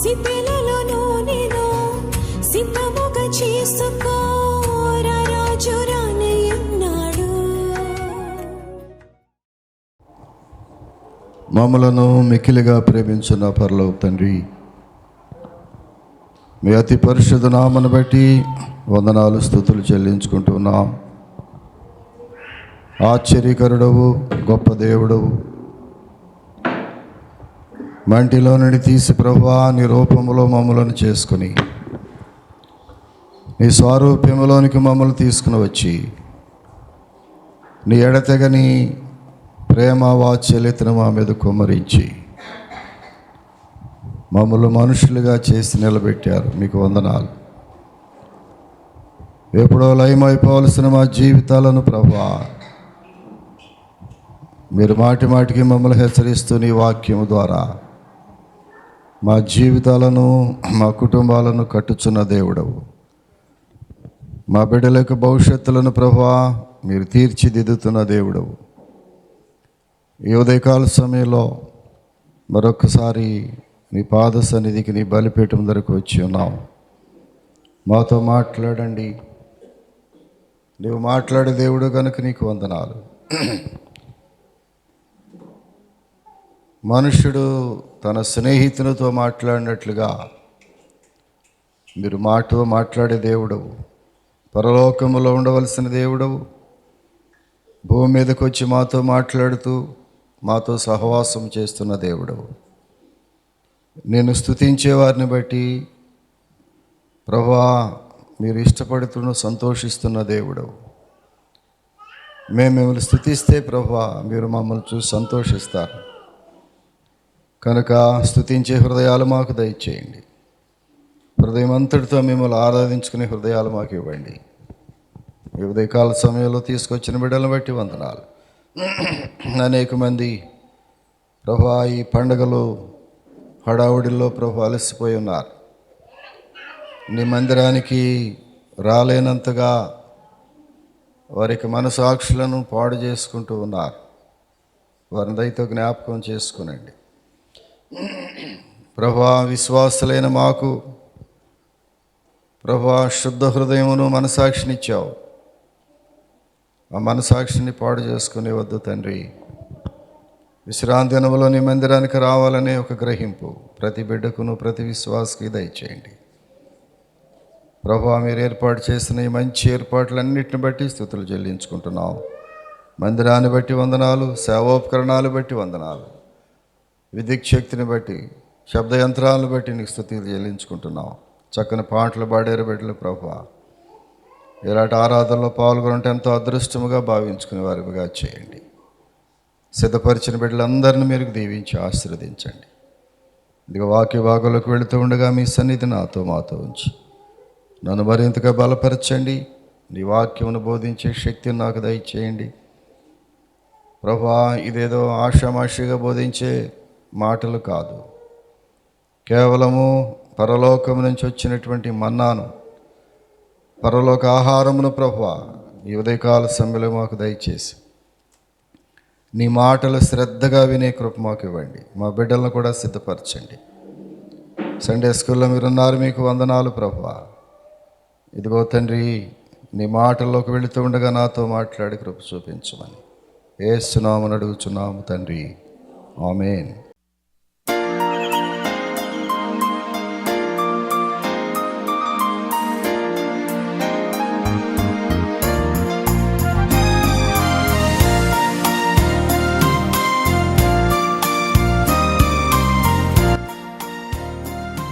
సిద్ధెలలో నేను సిద్ధముగా చేసుకో రాజు రానయ్యున్నాడు. మమ్మలను మిక్కిలిగా ప్రేమించిన పరలోక తండ్రి, మీ అతి పరిశుద్ధ నామను బట్టి వందనాలు స్తుతులు చెల్లించుకుంటున్నాం. ఆశ్చర్యకరుడవు, గొప్ప దేవుడవు, మంటిలో నుండి తీసి ప్రభువా నీ రూపములో మమ్మలను చేసుకుని నీ స్వరూప్యములోనికి మమ్మల్ని తీసుకుని వచ్చి నీ ఎడతెగని ప్రేమ వాత్సల్యతను మా మీద కుమ్మరించి మమ్మల్ని మనుషులుగా చేసి నిలబెట్టారు. మీకు వందనాలు. ఎప్పుడో లయమైపోవలసిన మా జీవితాలను ప్రభువా మీరు మాటి మాటికి మమ్మల్ని హెచ్చరిస్తూ నీ వాక్యము ద్వారా మా జీవితాలను, మా కుటుంబాలను కట్టుచున్న దేవుడవు. మా బిడ్డలకు భవిష్యత్తులను ప్రభువా మీరు తీర్చిదిద్దుతున్న దేవుడవు. ఈ ఉదయకాల సమయంలో మరొకసారి నీ పాద సన్నిధికి, నీ బలిపీఠం దగ్గరకు వచ్చి ఉన్నాం. మాతో మాట్లాడండి. నీవు మాట్లాడే దేవుడు కనుక నీకు వందనాలు. మనుష్యుడు తన స్నేహితునితో మాట్లాడినట్లుగా మీరు మాతో మాట్లాడే దేవుడవు. పరలోకములో ఉండవలసిన దేవుడవు. భూమి మీదకి వచ్చి మాతో మాట్లాడుతూ మాతో సహవాసం చేస్తున్న దేవుడవు. నేను స్తుతించే వారిని బట్టి ప్రభువా మీరు ఇష్టపడుతున్న సంతోషిస్తున్న దేవుడవు. మేము మిమ్మల్ని స్తుతిస్తే ప్రభువా మీరు మమ్మల్ని చూసి సంతోషిస్తారు కనుక స్తుతించే హృదయాలు మాకు దయచేయండి. హృదయం అంతటితో మిమ్మల్ని ఆరాధించుకునే హృదయాలు మాకు ఇవ్వండి. ఈ ఉదయకాల సమయంలో తీసుకొచ్చిన బిడ్డలను బట్టి వందనాలు. అనేక మంది ప్రభువా ఈ పండుగలు హడావుడిలో ప్రభు అలసిపోయి ఉన్నారు. నీ మందిరానికి రాలేనంతగా వారికి మనసాక్షులను పాడు చేసుకుంటూ ఉన్నారు. వారిని దయతో జ్ఞాపకం చేసుకునండి ప్రభువా. విశ్వాసులైన మాకు ప్రభువా శుద్ధ హృదయమును మనసాక్షినిచ్చావు. ఆ మనసాక్షిని పాడు చేసుకునే వద్దు తండ్రి. విశ్రాంతి దినములో నీ మందిరానికి రావాలనే ఒక గ్రహింపు ప్రతి బిడ్డకును, ప్రతి విశ్వాసకి దయచేయండి ప్రభువా. మీరు ఏర్పాటు చేసిన ఈ మంచి ఏర్పాట్లన్నింటిని బట్టి స్తుతులు చెల్లించుకుంటున్నాం. మందిరాన్ని బట్టి వందనాలు, సేవోపకరణాలు బట్టి వందనాలు, విద్యుత్ శక్తిని బట్టి, శబ్ద యంత్రాలను బట్టి నీకు స్తుతులు చెల్లించుకుంటున్నాం. చక్కని పాటలు పాడారు బిడ్డలు ప్రభువా. ఇలాంటి ఆరాధనలో పాల్గొనటం ఎంతో అదృష్టముగా భావించుకునే వారిగా చేయండి. సిద్ధపరిచిన బిడ్డలందరినీ మీరు దీవించి ఆశీర్వదించండి. ఇదిగో వాక్య భాగంలోకి వెళుతూ ఉండగా మీ సన్నిధి నాతో మాతో ఉంచి నన్ను మరింతగా బలపరచండి. నీ వాక్యమును బోధించే శక్తిని నాకు దయచేయండి ప్రభువా. ఇదేదో ఆషామాషిగా బోధించే మాటలు కాదు, కేవలము పరలోకం నుంచి వచ్చినటువంటి మన్నాను, పరలోక ఆహారమును ప్రభువా ఈ ఉదయకాల సమయంలో మాకు దయచేసి నీ మాటలు శ్రద్ధగా వినే కృప మాకు ఇవ్వండి. మా బిడ్డలను కూడా సిద్ధపరచండి. సండే స్కూల్లో మీరున్నారు, మీకు వందనాలు ప్రభువా. ఇదిగో తండ్రి, నీ మాటల్లోకి వెళుతూ ఉండగా నాతో మాట్లాడి కృప చూపించమని యేసునామమున అడుగుచున్నాము తండ్రి, ఆమేన్.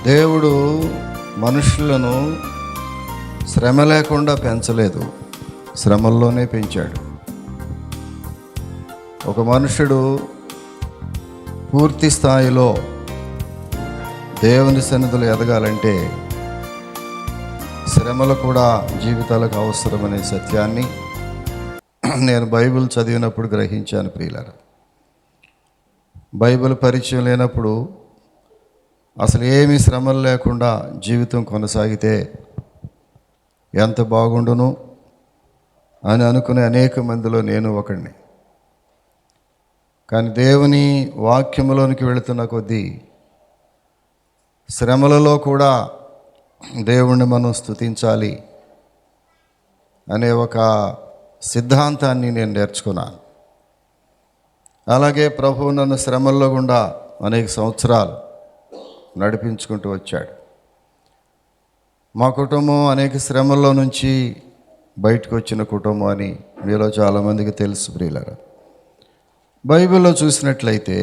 దేవుడు మనుషులను శ్రమ లేకుండా పెంచలేదు, శ్రమల్లోనే పెంచాడు. ఒక మనుషుడు పూర్తి స్థాయిలో దేవుని సన్నిధిలో ఎదగాలంటే శ్రమలు కూడా జీవితాలకు అవసరమనే సత్యాన్ని నేను బైబిల్ చదివినప్పుడు గ్రహించాను ప్రియులారా. బైబిల్ పరిచయం లేనప్పుడు అసలు ఏమీ శ్రమలు లేకుండా జీవితం కొనసాగితే ఎంత బాగుండును అని అనుకునే అనేక మందిలో నేను ఒకడిని. కానీ దేవుని వాక్యములోనికి వెళుతున్న కొద్దీ శ్రమలలో కూడా దేవుణ్ణి మనం స్తుతించాలి అనే ఒక సిద్ధాంతాన్ని నేను నేర్చుకున్నాను. అలాగే ప్రభువు నన్ను శ్రమల్లో గుండా అనేక సంవత్సరాలు నడిపించుకుంటూ వచ్చాడు. మా కుటుంబం అనేక శ్రమల్లో నుంచి బయటకు వచ్చిన కుటుంబం అని మీలో చాలామందికి తెలుసు ప్రియులారా. బైబిల్లో చూసినట్లయితే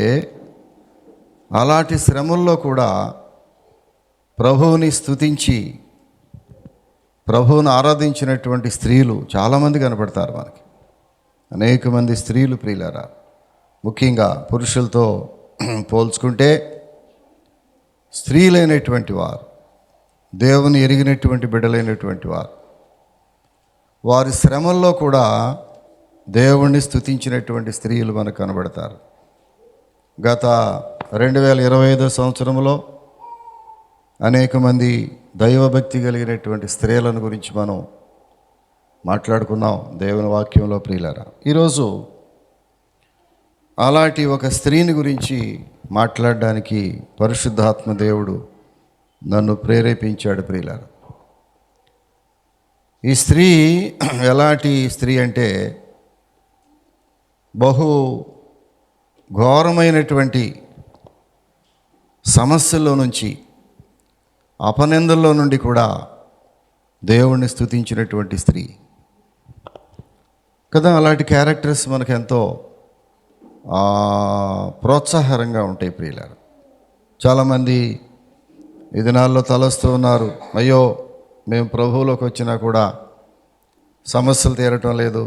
అలాంటి శ్రమల్లో కూడా ప్రభువుని స్తుతించి ప్రభువుని ఆరాధించినటువంటి స్త్రీలు చాలామంది కనపడతారు మనకి. అనేక మంది స్త్రీలు ప్రియులారా, ముఖ్యంగా పురుషులతో పోల్చుకుంటే స్త్రీలైనటువంటి వారు, దేవుని ఎరిగినటువంటి బిడ్డలైనటువంటి వారు, వారి శ్రమల్లో కూడా దేవుణ్ణి స్తుతించినటువంటి స్త్రీలు మనకు కనబడతారు. గత 2025 సంవత్సరంలో అనేక మంది దైవభక్తి కలిగినటువంటి స్త్రీలను గురించి మనం మాట్లాడుకున్నాం దేవుని వాక్యంలో ప్రియులారా. ఈరోజు అలాంటి ఒక స్త్రీని గురించి మాట్లాడడానికి పరిశుద్ధాత్మ దేవుడు నన్ను ప్రేరేపించాడు ప్రియులారా. ఈ స్త్రీ ఎలాంటి స్త్రీ అంటే బహు ఘోరమైనటువంటి సమస్యల్లో నుంచి, అపనిందల్లో నుండి కూడా దేవుణ్ణి స్తుతించినటువంటి స్త్రీ కదా. అలాంటి క్యారెక్టర్స్ మనకు ఎంతో ప్రోత్సాహకరంగా ఉంటాయి ప్రియులారా. చాలామంది ఈ దినాల్లో తలస్తూ ఉన్నారు, అయ్యో మేము ప్రభువులోకి వచ్చినా కూడా సమస్యలు తీరటం లేదు,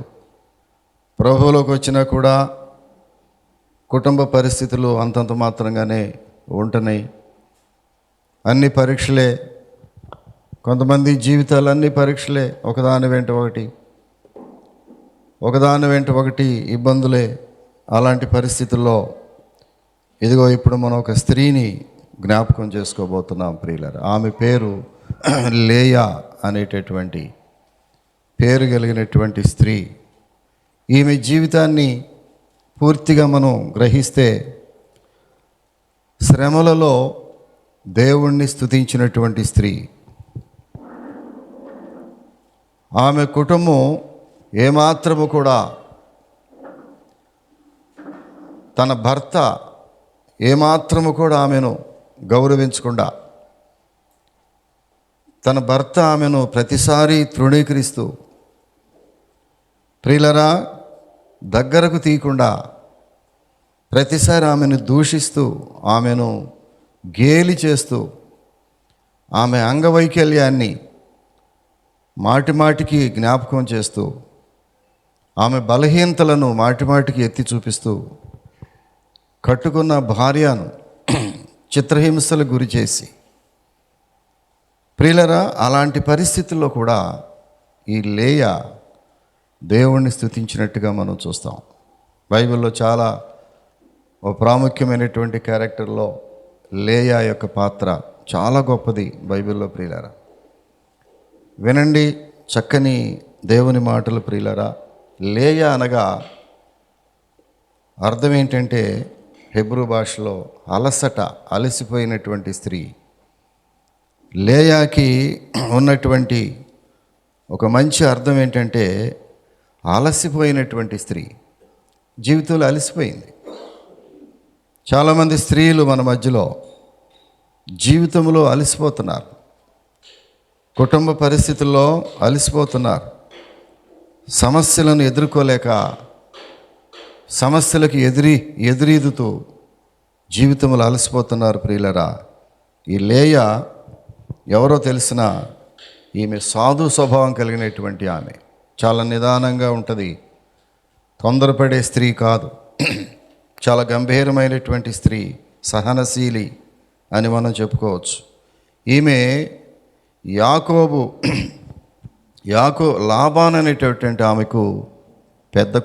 ప్రభువులోకి వచ్చినా కూడా కుటుంబ పరిస్థితులు అంతంత మాత్రంగానే ఉంటున్నాయి, అన్ని పరీక్షలే, కొంతమంది జీవితాలు అన్ని పరీక్షలే, ఒకదాని వెంట ఒకటి ఇబ్బందులే. అలాంటి పరిస్థితుల్లో ఇదిగో ఇప్పుడు మనం ఒక స్త్రీని జ్ఞాపకం చేసుకోబోతున్నాం ప్రియులారా. ఆమె పేరు లేయా అనేటటువంటి పేరు కలిగినటువంటి స్త్రీ. ఈమె జీవితాన్ని పూర్తిగా మనం గ్రహిస్తే శ్రమలలో దేవుణ్ణి స్తుతించినటువంటి స్త్రీ. ఆమె కుటుంబం ఏమాత్రము కూడా తన భర్త ఏమాత్రము కూడా ఆమెను గౌరవించకుండా, తన భర్త ఆమెను ప్రతిసారి తృణీకరిస్తూ, ప్రియులరా దగ్గరకు తీయకుండా ప్రతిసారి ఆమెను దూషిస్తూ, ఆమెను గేలి చేస్తూ, ఆమె అంగవైకల్యాన్ని మాటిమాటికి జ్ఞాపకం చేస్తూ, ఆమె బలహీనతలను మాటిమాటికి ఎత్తి చూపిస్తూ, కట్టుకున్న భార్యను చిత్రహింసలకు గురి చేసి, ప్రియులరా అలాంటి పరిస్థితుల్లో కూడా ఈ లేయా దేవుణ్ణి స్తుతించినట్టుగా మనం చూస్తాం. బైబిల్లో చాలా ప్రాముఖ్యమైనటువంటి క్యారెక్టర్లో లేయా యొక్క పాత్ర చాలా గొప్పది బైబిల్లో ప్రియులారా. వినండి చక్కని దేవుని మాటలు ప్రియులారా. లేయా అనగా అర్థం ఏంటంటే హెబ్రూ భాషలో అలసిపోయినటువంటి స్త్రీ. లేయాకి ఉన్నటువంటి ఒక మంచి అర్థం ఏంటంటే అలసిపోయినటువంటి స్త్రీ. జీవితంలో అలసిపోయింది. చాలామంది స్త్రీలు మన మధ్యలో జీవితంలో అలసిపోతున్నారు, కుటుంబ పరిస్థితుల్లో అలసిపోతున్నారు, సమస్యలను ఎదుర్కోలేక సమస్యలకు ఎదురీదుతూ జీవితంలో అలసిపోతున్నారు ప్రియులరా. ఈ లేయా ఎవరో తెలిసిన ఈమె సాధు స్వభావం కలిగినటువంటి ఆమె. చాలా నిదానంగా ఉంటుంది, తొందరపడే స్త్రీ కాదు, చాలా గంభీరమైనటువంటి స్త్రీ, సహనశీలి అని మనం చెప్పుకోవచ్చు. ఈమె లాబాన్ అనేటటువంటి ఆమెకు పెద్ద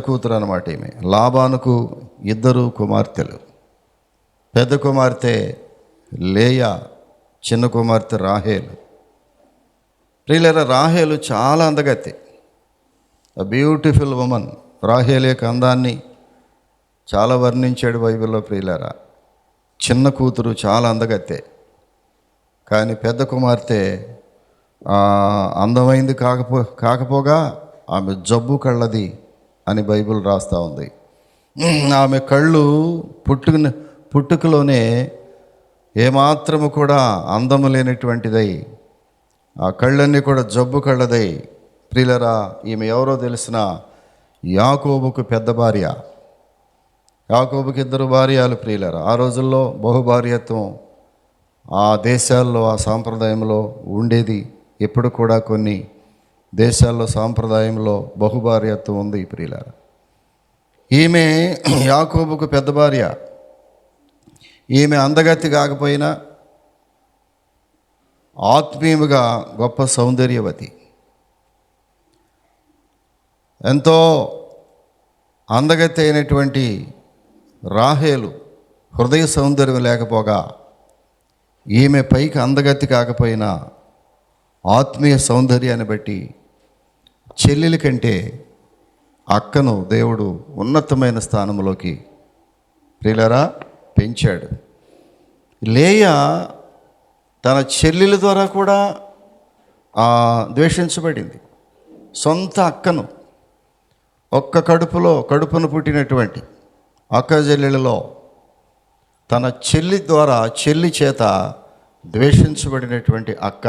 కూతురు అన్నమాట. ఈమె లాబానుకు 2 కుమార్తెలు. పెద్ద కుమార్తె లేయా, చిన్న కుమార్తె రాహేలు. ప్రియులారా, రాహేలు చాలా అందగత్తె, బ్యూటిఫుల్ ఉమన్. రాహేలు యొక్క అందాన్ని చాలా వర్ణించాడు బైబిల్లో ప్రియులారా. చిన్న కూతురు చాలా అందగత్తే, కానీ పెద్ద కుమార్తె అందమైంది కాకపోగా ఆమె జబ్బు కళ్ళది అని బైబిల్ రాస్తూ ఉంది. ఆమె కళ్ళు పుట్టుకలోనే ఏమాత్రము కూడా అందము లేనటువంటిదై, ఆ కళ్ళన్నీ కూడా జబ్బు కళ్ళదై. ప్రియులరా, ఈమె ఎవరో తెలిసిన యాకోబుకు పెద్ద భార్య. యాకోబుకి 2 భార్యలు ప్రియులరా. ఆ రోజుల్లో బహుభార్యత్వం ఆ దేశాల్లో ఆ సాంప్రదాయంలో ఉండేది. ఇప్పుడు కూడా కొన్ని దేశాల్లో సాంప్రదాయంలో బహుభార్యత్వం ఉంది ప్రియులారా. ఈమె యాకోబుకు పెద్ద భార్య. ఈమె అందగత్తి కాకపోయినా ఆత్మీయముగా గొప్ప సౌందర్యవతి. ఎంతో అందగత్తి అయినటువంటి రాహేలు హృదయ సౌందర్యం లేకపోగా, ఈమె పైకి అందగత్తి కాకపోయినా ఆత్మీయ సౌందర్యాన్ని బట్టి చెల్లెలి కంటే అక్కను దేవుడు ఉన్నతమైన స్థానంలోకి ప్రియులారా పెంచాడు. లేయా తన చెల్లెల ద్వారా కూడా ద్వేషించబడింది. సొంత అక్కను, ఒక్క కడుపును పుట్టినటువంటి అక్క చెల్లెలలో తన చెల్లి చేత ద్వేషించబడినటువంటి అక్క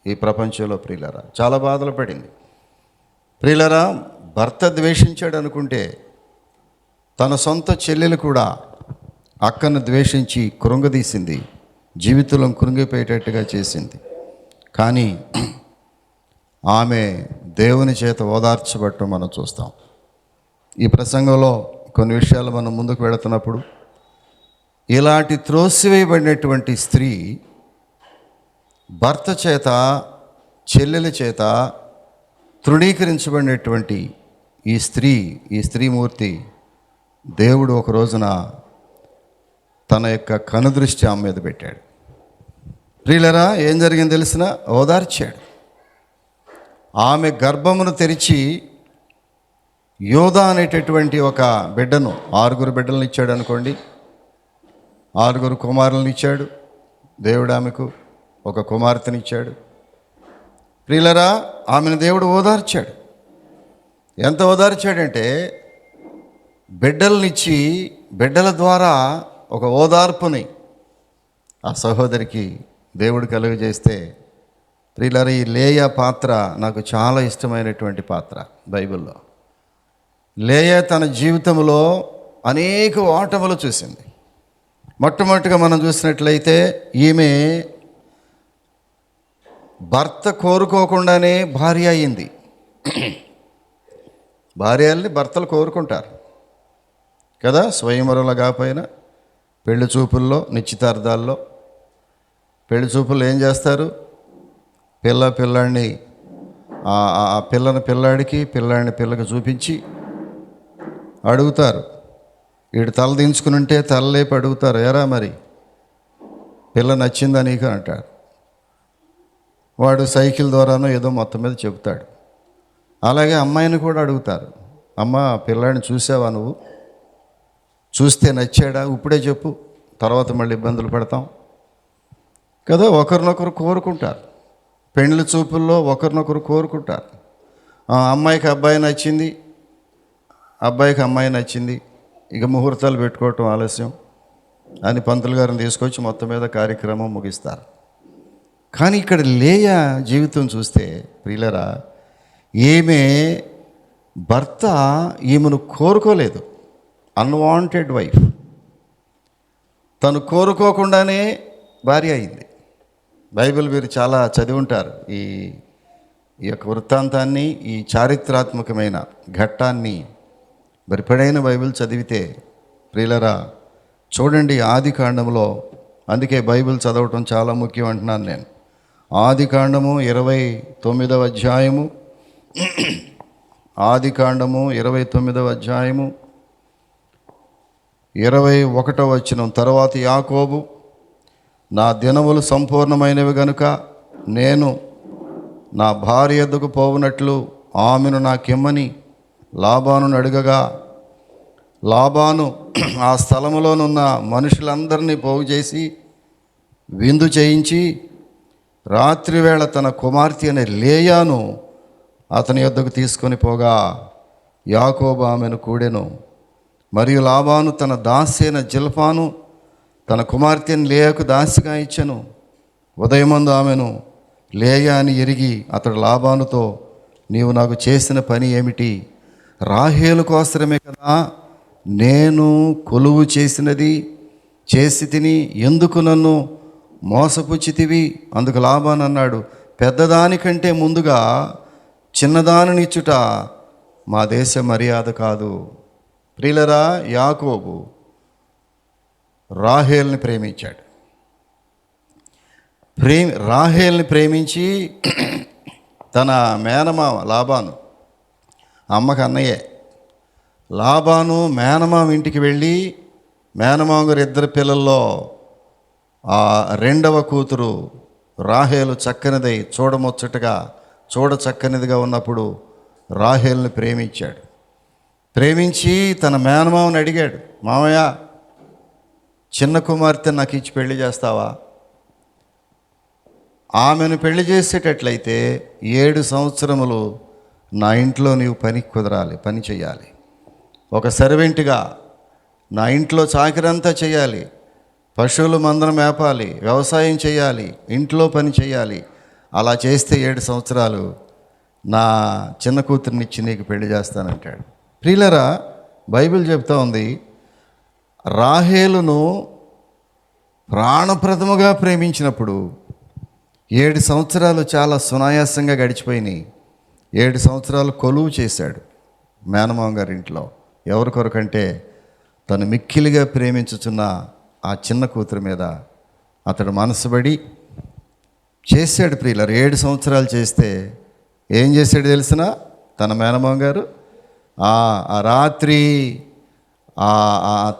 ఈ ప్రపంచంలో ప్రియులారా చాలా బాధలు పడింది. ప్రియులారా, భర్త ద్వేషించాడు అనుకుంటే తన సొంత చెల్లెలు కూడా అక్కను ద్వేషించి కృంగదీసింది, జీవితంలో కృంగిపోయేటట్టుగా చేసింది. కానీ ఆమె దేవుని చేత ఓదార్చబడటం మనం చూస్తాం. ఈ ప్రసంగంలో కొన్ని విషయాలు మనం ముందుకు వెళుతున్నప్పుడు, ఇలాంటి త్రోసివేయబడినటువంటి స్త్రీ భర్త చేత, చెల్లెల చేత తృణీకరించబడినటువంటి ఈ స్త్రీమూర్తి దేవుడు ఒక రోజున తన యొక్క కనుదృష్టి ఆమె మీద పెట్టాడు. ప్రియులరా, ఏం జరిగింది తెలిసిన? ఓదార్చాడు. ఆమె గర్భమును తెరిచి యోధా అనేటటువంటి ఒక బిడ్డను, 6 బిడ్డలను ఇచ్చాడు అనుకోండి. 6 కుమారులను ఇచ్చాడు దేవుడు. ఆమెకు ఒక కుమార్తెనిచ్చాడు. ప్రియులరా, ఆమెను దేవుడు ఓదార్చాడు. ఎంత ఓదార్చాడంటే, బిడ్డలనిచ్చి బిడ్డల ద్వారా ఒక ఓదార్పుని ఆ సహోదరికి దేవుడు కలుగజేస్తే, ప్రియులారా, ఈ లేయా పాత్ర నాకు చాలా ఇష్టమైనటువంటి పాత్ర బైబిల్లో. లేయా తన జీవితంలో అనేక ఓటములు చూసింది. మొట్టమొదటిగా మనం చూసినట్లయితే, ఈమె భర్త కోరుకోకుండానే భార్య అయింది. భార్యల్ని భర్తలు కోరుకుంటారు కదా, స్వయంవరంలో కాకపోయినా పెళ్లి చూపుల్లో, నిశ్చితార్థాల్లో. పెళ్లి చూపుల్లో ఏం చేస్తారు? పిల్లాడిని పిల్లాడికి, పిల్లకి చూపించి అడుగుతారు. వీడు తల దించుకుని ఉంటే తల లేపి అడుగుతారు, ఎరా మరి పిల్ల నచ్చిందా నీకు అంటాడు. వాడు సైకిల్ ద్వారానో ఏదో మొత్తం మీద చెబుతాడు. అలాగే అమ్మాయిని కూడా అడుగుతారు, అమ్మ పిల్లాడిని చూసావా, నువ్వు చూస్తే నచ్చాడా, ఇప్పుడే చెప్పు, తర్వాత మళ్ళీ ఇబ్బందులు పడతాం కదా. ఒకరినొకరు కోరుకుంటారు. పెండ్లి చూపుల్లో ఒకరినొకరు కోరుకుంటారు. అమ్మాయికి అబ్బాయి నచ్చింది, అబ్బాయికి అమ్మాయి నచ్చింది, ఇక ముహూర్తాలు పెట్టుకోవటం ఆలస్యం అని పంతులు గారిని తీసుకొచ్చి మొత్తం మీద కార్యక్రమం ముగిస్తారు. కానీ ఇక్కడ లేయా జీవితం చూస్తే ప్రియులరా, ఈమె భర్త ఈమెను కోరుకోలేదు. Unwanted wife. తను కోరుకోకుండానే భార్య అయింది. బైబిల్ మీరు చాలా చదివి ఉంటారు. ఈ యొక్క వృత్తాంతాన్ని, ఈ చారిత్రాత్మకమైన ఘట్టాన్ని బరిపడైన బైబిల్ చదివితే ప్రియులరా, చూడండి ఆదికాండంలో. అందుకే బైబిల్ చదవటం చాలా ముఖ్యం అంటున్నాను నేను. ఆదికాండము 29వ అధ్యాయము, ఆదికాండము 29వ అధ్యాయము 21వ వచనం. తర్వాత యాకోబు, నా దినములు సంపూర్ణమైనవి గనుక నేను నా భార్య యొద్దకు పోవునట్లు ఆమెను నాకిమ్మని లాబానును అడగగా, లాబాను ఆ స్థలములోనున్న మనుషులందరినీ పోగు చేసి విందు చేయించి రాత్రివేళ తన కుమార్తె అనే లేయాను అతని యొద్దకు తీసుకొని పోగా యాకోబు ఆమెను కూడెను. మరియు లాబాను తన దాసి అయిన జిల్పాను తన కుమార్తెను లేయాకు దాసిగా ఇచ్చెను. ఉదయమందు ఆమెను లేయా అని ఎరిగి అతడు లాబానుతో, నీవు నాకు చేసిన పని ఏమిటి? రాహేలు కోసరమే కదా నేను కొలువు చేసి తిని, ఎందుకు నన్ను మోసపుచ్చితివి? అందుకు లాబాను అన్నాడు, పెద్దదానికంటే ముందుగా చిన్నదానినిచ్చుట మా దేశ మర్యాద కాదు. ప్రియులరా, యాకోబు రాహేల్ని ప్రేమించాడు. రాహేల్ని ప్రేమించి తన మేనమామ లాబాను, అమ్మకు అన్నయ్యే, లాబాను మేనమామ ఇంటికి వెళ్ళి మేనమామ గారి ఇద్దరు పిల్లల్లో ఆ రెండవ కూతురు రాహేలు చక్కనిదై చూడముచ్చటగా చక్కనిదిగా ఉన్నప్పుడు రాహేల్ని ప్రేమించాడు. ప్రేమించి తన మేనమామని అడిగాడు, మామయ్య చిన్న కుమార్తె నాకు ఇచ్చి పెళ్లి చేస్తావా? ఆమెను పెళ్లి చేసేటట్లయితే 7 సంవత్సరములు నా ఇంట్లో నీవు పని చేయాలి. ఒక సర్వెంట్గా నా ఇంట్లో చాకరంతా చేయాలి, పశువులు మందరం మేపాలి, వ్యవసాయం చేయాలి, ఇంట్లో పని చేయాలి. అలా చేస్తే 7 సంవత్సరాలు నా చిన్న కూతుర్నిచ్చి నీకు పెళ్లి చేస్తానంటాడు. ప్రియులరా, బైబిల్ చెప్తా ఉంది, రాహేలును ప్రాణప్రదముగా ప్రేమించినప్పుడు 7 సంవత్సరాలు చాలా సునాయాసంగా గడిచిపోయినాయి. 7 సంవత్సరాలు కొలువు చేశాడు మేనమామ గారి ఇంట్లో. ఎవరి కొరకంటే తను మిక్కిలిగా ప్రేమించుచున్న ఆ చిన్న కూతురు మీద అతడు మనసుబడి చేశాడు. ప్రియులారు, 7 సంవత్సరాలు చేస్తే ఏం చేశాడు తెలిసిన? తన మేనమామ గారు ఆ రాత్రి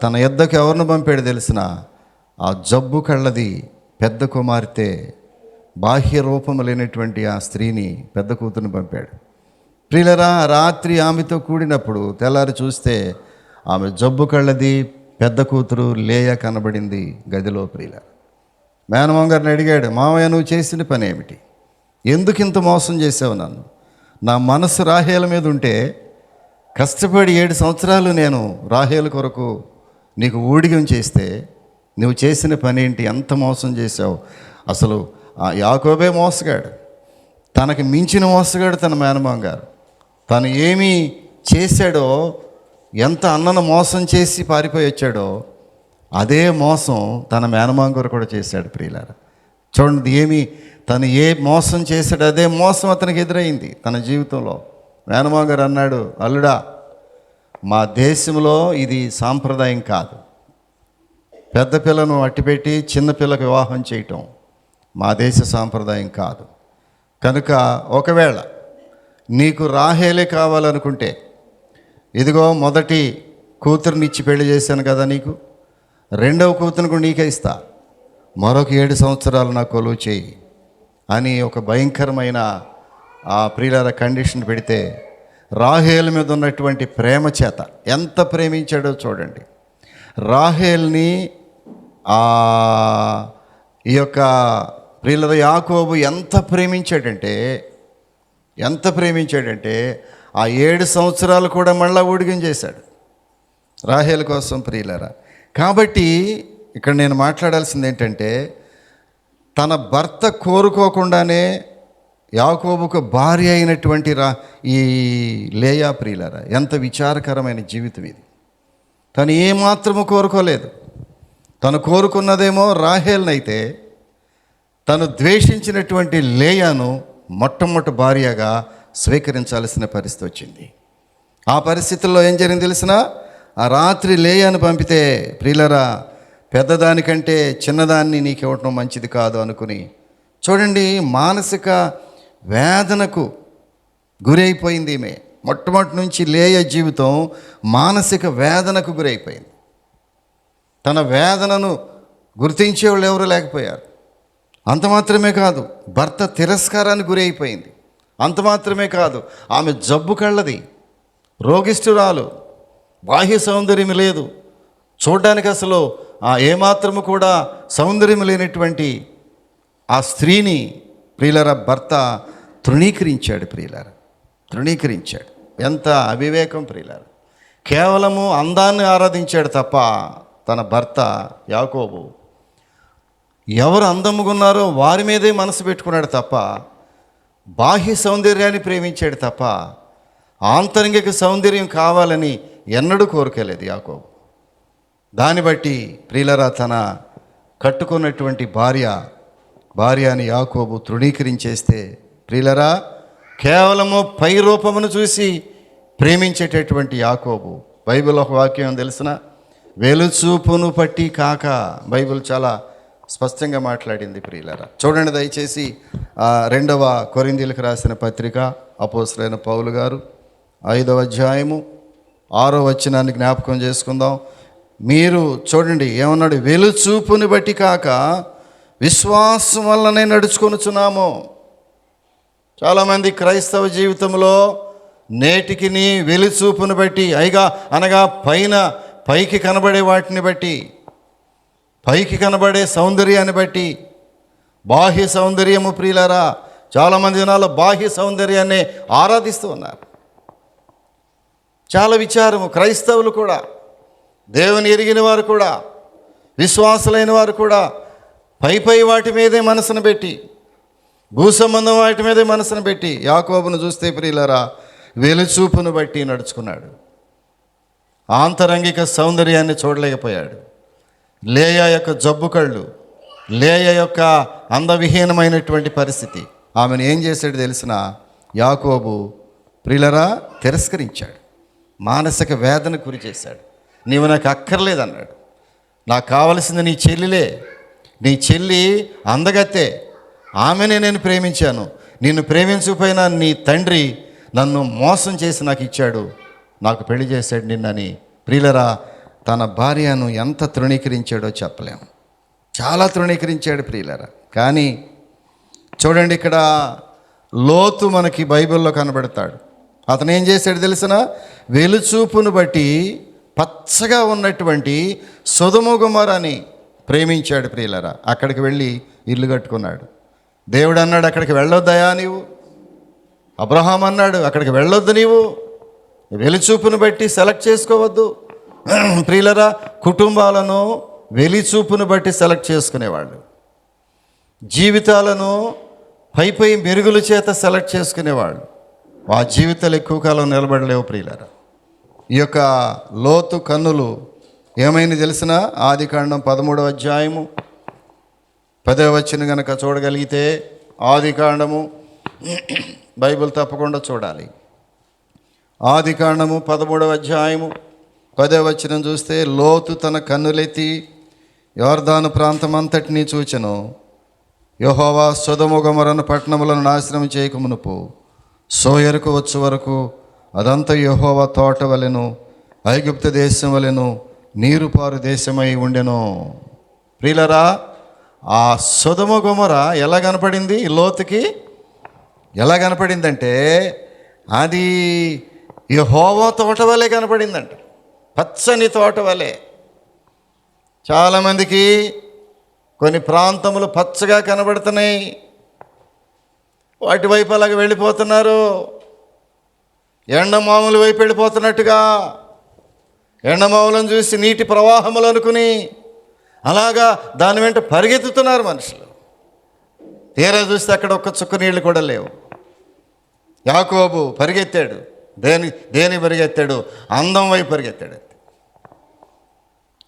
తన యొద్దకు ఎవరిని పంపాడు తెలిసిన? ఆ జబ్బు కళ్ళది పెద్ద కుమార్తె, బాహ్య రూపము లేనటువంటి ఆ స్త్రీని, పెద్ద కూతురుని పంపాడు. ప్రియులరా, రాత్రి ఆమెతో కూడినప్పుడు తెల్లారి చూస్తే ఆమె జబ్బు కళ్ళది పెద్ద కూతురు లేయా కనబడింది గదిలో. ప్రియులరా, మేనమామ గారిని అడిగాడు, మామయ్య నువ్వు చేసిన పని ఏమిటి? ఎందుకు ఇంత మోసం చేసావు నన్ను? నా మనసు రాహేల మీద ఉంటే కష్టపడి 7 సంవత్సరాలు నేను రాహేలు కొరకు నీకు ఊడిగం చేస్తే నువ్వు చేసిన పని ఏంటి? ఎంత మోసం చేశావు? అసలు యాకోబే మోసగాడు, తనకి మించిన మోసగాడు తన మేనమామ గారు. తను ఏమి చేశాడో, ఎంత అన్నను మోసం చేసి పారిపోయి వచ్చాడో అదే మోసం తన మేనమామ గారు కూడా చేశాడు. ప్రియులారా, చూడండి, తను ఏ మోసం చేశాడో అదే మోసం అతనికి ఎదురైంది తన జీవితంలో. మేనమామ గారు అన్నాడు, అల్లుడా, మా దేశంలో ఇది సాంప్రదాయం కాదు, పెద్ద పిల్లను అట్టిపెట్టి చిన్న పిల్లకు వివాహం చేయటం మా దేశ సాంప్రదాయం కాదు. కనుక ఒకవేళ నీకు రాహేలే కావాలనుకుంటే, ఇదిగో మొదటి కూతురుని ఇచ్చి పెళ్లి చేశాను కదా నీకు, రెండవ కూతురుని కూడా నీకే ఇస్తా, మరొక 7 సంవత్సరాలు నా కొలువు చేయి అని ఒక భయంకరమైన ఆ ప్రియులార కండిషన్ పెడితే, రాహేల్ మీద ఉన్నటువంటి ప్రేమ చేత ఎంత ప్రేమించాడో చూడండి. రాహేల్ని ఈ యొక్క ప్రియులార యాకోబు ఎంత ప్రేమించాడంటే ఆ 7 సంవత్సరాలు కూడా మళ్ళా ఊడిగం చేశాడు రాహేల్ కోసం. ప్రియులారా, కాబట్టి ఇక్కడ నేను మాట్లాడాల్సింది ఏంటంటే, తన భర్త కోరుకోకుండానే యాకోబుకు భార్య అయినటువంటి ఈ లేయా, ప్రియులారా, ఎంత విచారకరమైన జీవితం ఇది. తను ఏమాత్రము కోరుకోలేదు. తను కోరుకున్నదేమో రాహేల్నైతే, తను ద్వేషించినటువంటి లేయాను మొట్టమొదటి భార్యగా స్వీకరించాల్సిన పరిస్థితి వచ్చింది. ఆ పరిస్థితుల్లో ఏం జరిగింది తెలిసిన? ఆ రాత్రి లేయాను పంపితే, ప్రియులరా, పెద్దదానికంటే చిన్నదాన్ని నీకు ఇవ్వటం మంచిది కాదు అనుకుని, చూడండి, మానసిక వేదనకు గురైపోయింది ఈమె. మొట్టమొదటి నుంచి లేయ జీవితం మానసిక వేదనకు గురైపోయింది. తన వేదనను గుర్తించేవాళ్ళు ఎవరు లేకపోయారు. అంత మాత్రమే కాదు, భర్త తిరస్కారానికి గురైపోయింది. అంత మాత్రమే కాదు, ఆమె జబ్బు కళ్ళది, రోగిష్ఠురాలు, బాహ్య సౌందర్యం లేదు, చూడడానికి అసలు ఏమాత్రము కూడా సౌందర్యం లేనటువంటి ఆ స్త్రీని ప్రియులరా భర్త తృణీకరించాడు. తృణీకరించాడు. ఎంత అవివేకం ప్రియులరా! కేవలము అందాన్ని ఆరాధించాడు తప్ప తన భర్త యాకోబు ఎవరు అందముగా ఉన్నారో వారి మీదే మనసు పెట్టుకున్నాడు తప్ప బాహ్య సౌందర్యాన్ని ప్రేమించాడు తప్ప ఆంతరంగిక సౌందర్యం కావాలని ఎన్నడూ కోరుకోలేదు యాకోబు. దాన్ని బట్టి ప్రియులరా తన కట్టుకున్నటువంటి భార్యని యాకోబు తృణీకరించేస్తే ప్రియులరా కేవలము పై రూపమును చూసి ప్రేమించేటటువంటి యాకోబు, బైబిల్ ఒక వాక్యం తెలిసిన వెలుచూపును పట్టి కాక, బైబిల్ చాలా స్పష్టంగా మాట్లాడింది ప్రియులరా. చూడండి దయచేసి 2వ కొరింథీయులకు రాసిన పత్రిక అపోస్తలుడైన పౌలు గారు 5వ అధ్యాయము 6వ వచనాన్ని జ్ఞాపకం చేసుకుందాం. మీరు చూడండి ఏమన్నాడు, వెలుచూపుని బట్టి కాక విశ్వాసం వల్లనే నడుచుకొనుచున్నాము. చాలామంది క్రైస్తవ జీవితంలో నేటికి వెలుచూపును బట్టి అనగా పైకి కనబడే వాటిని బట్టి, పైకి కనబడే సౌందర్యాన్ని బట్టి, బాహ్య సౌందర్యము ప్రియులారా చాలామంది జనాలు బాహ్య సౌందర్యాన్ని ఆరాధిస్తూ ఉన్నారు. చాలా విచారము. క్రైస్తవులు కూడా, దేవుని ఎరిగిన వారు కూడా, విశ్వాసులైన వారు కూడా పై వాటి మీదే మనసును పెట్టి, భూసంబంధం వాటి మీదే మనసును పెట్టి యాకోబును చూస్తే ప్రియులారా వెలుచూపును బట్టి నడుచుకున్నాడు. ఆంతరంగిక సౌందర్యాన్ని చూడలేకపోయాడు. లేయా యొక్క జబ్బు కళ్ళు, లేయా యొక్క అందవిహీనమైనటువంటి పరిస్థితి, ఆమెను ఏం చేశాడు తెలిసిన యాకోబు ప్రియులరా తిరస్కరించాడు. మానసిక వేదన గురి చేశాడు. నీవు నాకు అక్కర్లేదన్నాడు. నాకు కావలసింది నీ చెల్లిలే, నీ చెల్లి అందగత్తే, ఆమెనే నేను ప్రేమించాను. నిన్ను ప్రేమించకపోయినా నీ తండ్రి నన్ను మోసం చేసి నాకు ఇచ్చాడు, నాకు పెళ్లి చేశాడు నిన్నని ప్రియులరా తన భార్యను ఎంత తృణీకరించాడో చెప్పలేము. చాలా తృణీకరించాడు ప్రియులరా. కానీ చూడండి ఇక్కడ లోతు మనకి బైబిల్లో కనబడతాడు. అతను ఏం చేశాడు తెలిసిన వెలుచూపును బట్టి పచ్చగా ఉన్నటువంటి సొదొమ గొమొర్రాని ప్రేమించాడు ప్రియులరా. అక్కడికి వెళ్ళి ఇల్లు కట్టుకున్నాడు. దేవుడు అన్నాడు అక్కడికి వెళ్ళొద్దయా నీవు. అబ్రహాం అన్నాడు అక్కడికి వెళ్ళొద్దు నీవు, వెలుచూపును బట్టి సెలెక్ట్ చేసుకోవద్దు. ప్రియులరా కుటుంబాలను వెలిచూపును బట్టి సెలెక్ట్ చేసుకునేవాళ్ళు, జీవితాలను పై మెరుగుల చేత సెలెక్ట్ చేసుకునేవాళ్ళు. ఆ జీవితాలు ఎక్కువ కాలం నిలబడలేవు ప్రియులరా. ఈ యొక్క లోతు కన్నులు ఏమైంది తెలిసిన ఆదికాండం 13వ అధ్యాయము 10వ వచనం కనుక చూడగలిగితే, ఆదికాండము బైబిల్ తప్పకుండా చూడాలి. ఆదికాండము 13వ అధ్యాయము 10వ వచనం చూస్తే, లోతు తన కన్నులెత్తి యొర్దాను ప్రాంతమంతటినీ చూచెను. యెహోవా సొదొమ గొమొర్రా పట్టణములను నాశనం చేయక మునుపు సోయరుకు వచ్చు వరకు అదంతా యెహోవా తోట వలెను ఐగుప్తు దేశం వలెను నీరుపారు దేశమై ఉండెను. ప్రియులరా ఆ సొదొమ గొమొర్రా ఎలా కనపడింది లోతుకి? ఎలా కనపడిందంటే అది యెహోవా తోట వలె కనపడిందంట, పచ్చని తోట వలె. చాలామందికి కొన్ని ప్రాంతములు పచ్చగా కనబడుతున్నాయి, వాటి వైపు అలాగ వెళ్ళిపోతున్నారు. ఎండమాముల వైపు వెళ్ళిపోతున్నట్టుగా ఎండమాములను చూసి నీటి ప్రవాహములు అనుకుని అలాగా దాని వెంట పరిగెత్తుతున్నారు మనుషులు. తీరా చూస్తే అక్కడ ఒక్క చుక్క నీళ్ళు కూడా లేవు. యాకోబు పరిగెత్తాడు. దేని పరిగెత్తాడు? అందం వైపు పరిగెత్తాడు.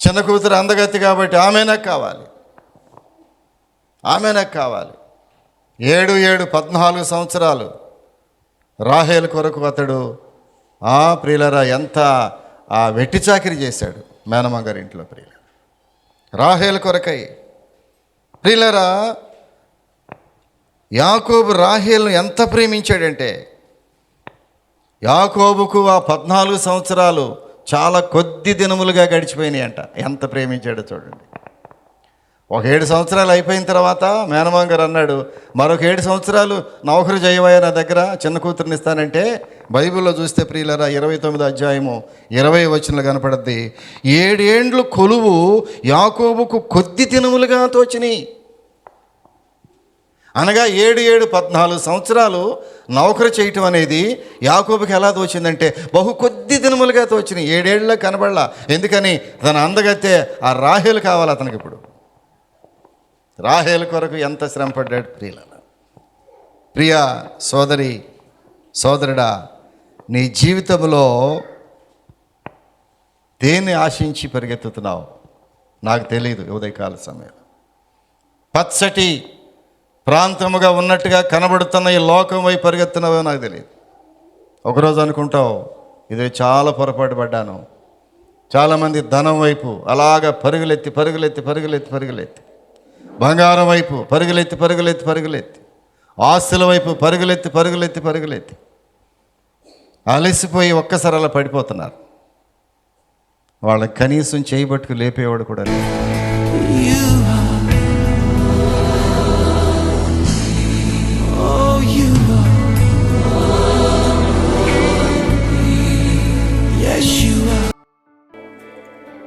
చిన్న కూతురు అందగత్తి కాబట్టి ఆమె నాకు కావాలి. 14 సంవత్సరాలు రాహేలు కొరకు అతడు ప్రియులరా ఎంత వెట్టి చాకిరి చేశాడు మేనమ్మ గారి ఇంట్లో. ప్రియుల రాహేలు కొరకై ప్రియులరా యాకోబు రాహేలును ఎంత ప్రేమించాడంటే, యాకోబుకు 14 సంవత్సరాలు చాలా కొద్ది దినములుగా గడిచిపోయినాయి అంట. ఎంత ప్రేమించాడో చూడండి. ఒక 7 సంవత్సరాలు అయిపోయిన తర్వాత మేనమామ గారు అన్నాడు, మరొక 7 సంవత్సరాలు నౌకరు చేయవయ్యా నా దగ్గర, చిన్న కూతురుని ఇస్తానంటే బైబిల్లో చూస్తే ప్రియులరా 29 అధ్యాయము 20 వచనంలో కనపడద్ది, 7 ఏండ్లు కొలువు యాకోబుకు కొద్ది దినములుగా తోచినాయి. అనగా 14 సంవత్సరాలు నౌకరు చేయటం అనేది యాకోబుకి ఎలా తోచిందంటే బహు కొద్ది దినములుగా తోచినాయి. 7 ఏళ్ళలో కనబడలా. ఎందుకని? తన అందగతే ఆ రాహేలు కావాలి అతనికి. ఇప్పుడు రాహేలు కొరకు ఎంత శ్రమ పడ్డాడు ప్రియుల. ప్రియ సోదరి సోదరుడా, నీ జీవితంలో దేన్ని ఆశించి పరిగెత్తుతున్నావు నాకు తెలియదు. ఉదయకాల సమయంలో పచ్చటి ప్రాంతముగా ఉన్నట్టుగా కనబడుతున్న ఈ లోకం వైపు పరిగెత్తున్నావో నాకు తెలియదు. ఒకరోజు అనుకుంటావు, ఇది చాలా పొరపాటు పడ్డాను. చాలామంది ధనం వైపు అలాగా పరుగులెత్తి పరుగులెత్తి పరుగులెత్తి పరుగులెత్తి, బంగారం వైపు పరుగులెత్తి పరుగులెత్తి పరుగులెత్తి, ఆస్తుల వైపు పరుగులెత్తి పరుగులెత్తి పరుగులెత్తి అలసిపోయి ఒక్కసారి అలా పడిపోతున్నారు. వాళ్ళకి కనీసం చేయబట్టుకు లేపేవాడు కూడా లేదు.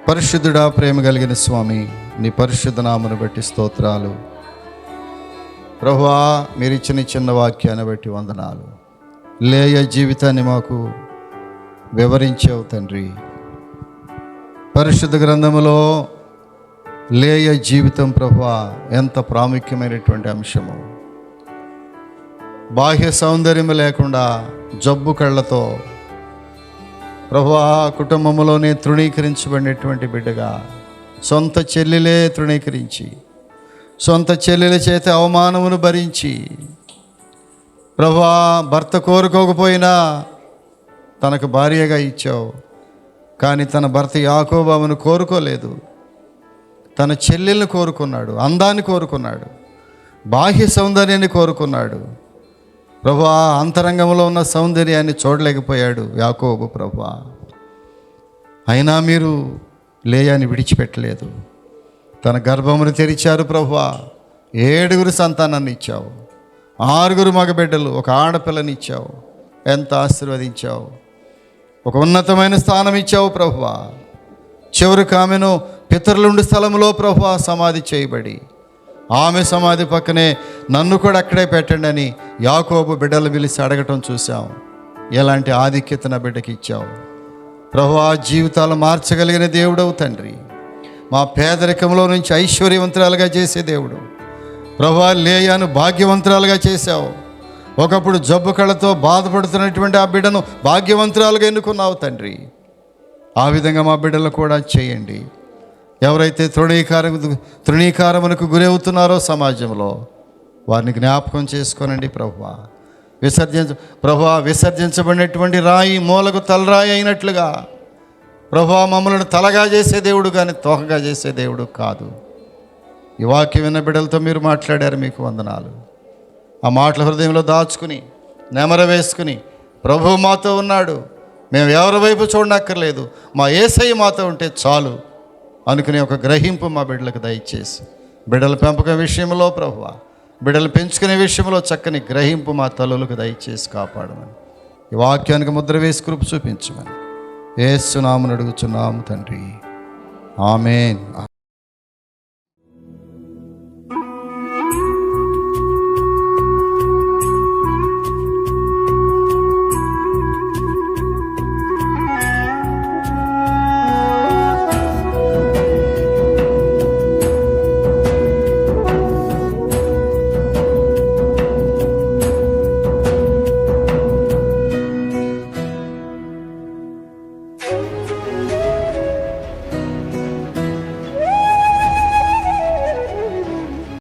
పరిశుద్ధుడా, ప్రేమ కలిగిన స్వామి, నీ పరిశుద్ధ నామను బట్టి స్తోత్రాలు. ప్రభువా, మీరు ఇచ్చిన చిన్న వాక్యాన్ని బట్టి వందనాలు. లేయ జీవితాన్ని మాకు వివరించావు తండ్రి. పరిశుద్ధ గ్రంథములో లేయ జీవితం ప్రభువా ఎంత ప్రాముఖ్యమైనటువంటి అంశము. బాహ్య సౌందర్యం లేకుండా జబ్బు కళ్ళతో ప్రభువా కుటుంబంలోనే తృణీకరించబడినటువంటి బిడ్డగా, సొంత చెల్లెలే తృణీకరించి, సొంత చెల్లెల చేత అవమానమును భరించి, ప్రభువా భర్త కోరుకోకపోయినా తనకు భార్యగా ఇచ్చావు. కానీ తన భర్త యాకోబు ఆమెను కోరుకోలేదు. తన చెల్లెల్ని కోరుకున్నాడు, అందాన్ని కోరుకున్నాడు, బాహ్య సౌందర్యాన్ని కోరుకున్నాడు. ప్రభువా అంతరంగంలో ఉన్న సౌందర్యాన్ని చూడలేకపోయాడు యాకోబు. ప్రభువా అయినా మీరు లేయాని విడిచిపెట్టలేదు. తన గర్భమును తెరిచారు. ప్రభువా 7 సంతానాన్ని ఇచ్చావు, 6 మగబిడ్డలు, ఒక ఆడపిల్లని ఇచ్చావు. ఎంత ఆశీర్వదించావు. ఒక ఉన్నతమైన స్థానం ఇచ్చావు ప్రభువా. చివరికి ఆమెను పితరులుండి స్థలంలో ప్రభువా సమాధి చేయబడి, ఆమె సమాధి పక్కనే నన్ను కూడా అక్కడే పెట్టండి అని యాకోబు బిడ్డలు పిలిచి అడగటం చూసాం. ఎలాంటి ఆధిక్యత నా బిడ్డకి ఇచ్చావు ప్రభువా. జీవితాలు మార్చగలిగిన దేవుడవు తండ్రి. మా పేదరికంలో నుంచి ఐశ్వర్యవంతురాలుగా చేసే దేవుడు ప్రభువా. లేయాను భాగ్యవంతురాలుగా చేశావు. ఒకప్పుడు జబ్బు కళ్ళతో బాధపడుతున్నటువంటి ఆ బిడ్డను భాగ్యవంతురాలుగా ఎన్నుకున్నావు తండ్రి. ఆ విధంగా మా బిడ్డలు కూడా చేయండి. ఎవరైతే తృణీకారమునకు గురవుతున్నారో సమాజంలో వారిని జ్ఞాపకం చేసుకోనండి ప్రభువా. విసర్జించబడినటువంటి రాయి మూలకు తలరాయి అయినట్లుగా ప్రభువా మమ్మల్ని తలగా చేసే దేవుడు కానీ తోకగా చేసే దేవుడు కాదు. ఈ వాక్యం విన్న బిడ్డలతో మీరు మాట్లాడారు, మీకు వందనాలు. ఆ మాటల హృదయంలో దాచుకుని నెమర వేసుకుని ప్రభువు మాతో ఉన్నాడు, మేము ఎవరి వైపు చూడనక్కర్లేదు, మా యేసయ్య మాతో ఉంటే చాలు అనుకునే ఒక గ్రహింపు మా బిడ్డలకు దయచేసి, బిడ్డల పెంపకం విషయంలో ప్రభువా, బిడ్డలు పెంచుకునే విషయంలో చక్కని గ్రహింపు మా తల్లులకు దయచేసి కాపాడమని, ఈ వాక్యానికి ముద్ర వేసి కృప చూపించమని యేసు నామమున అడుగుచున్నాము తండ్రి. ఆమేన్.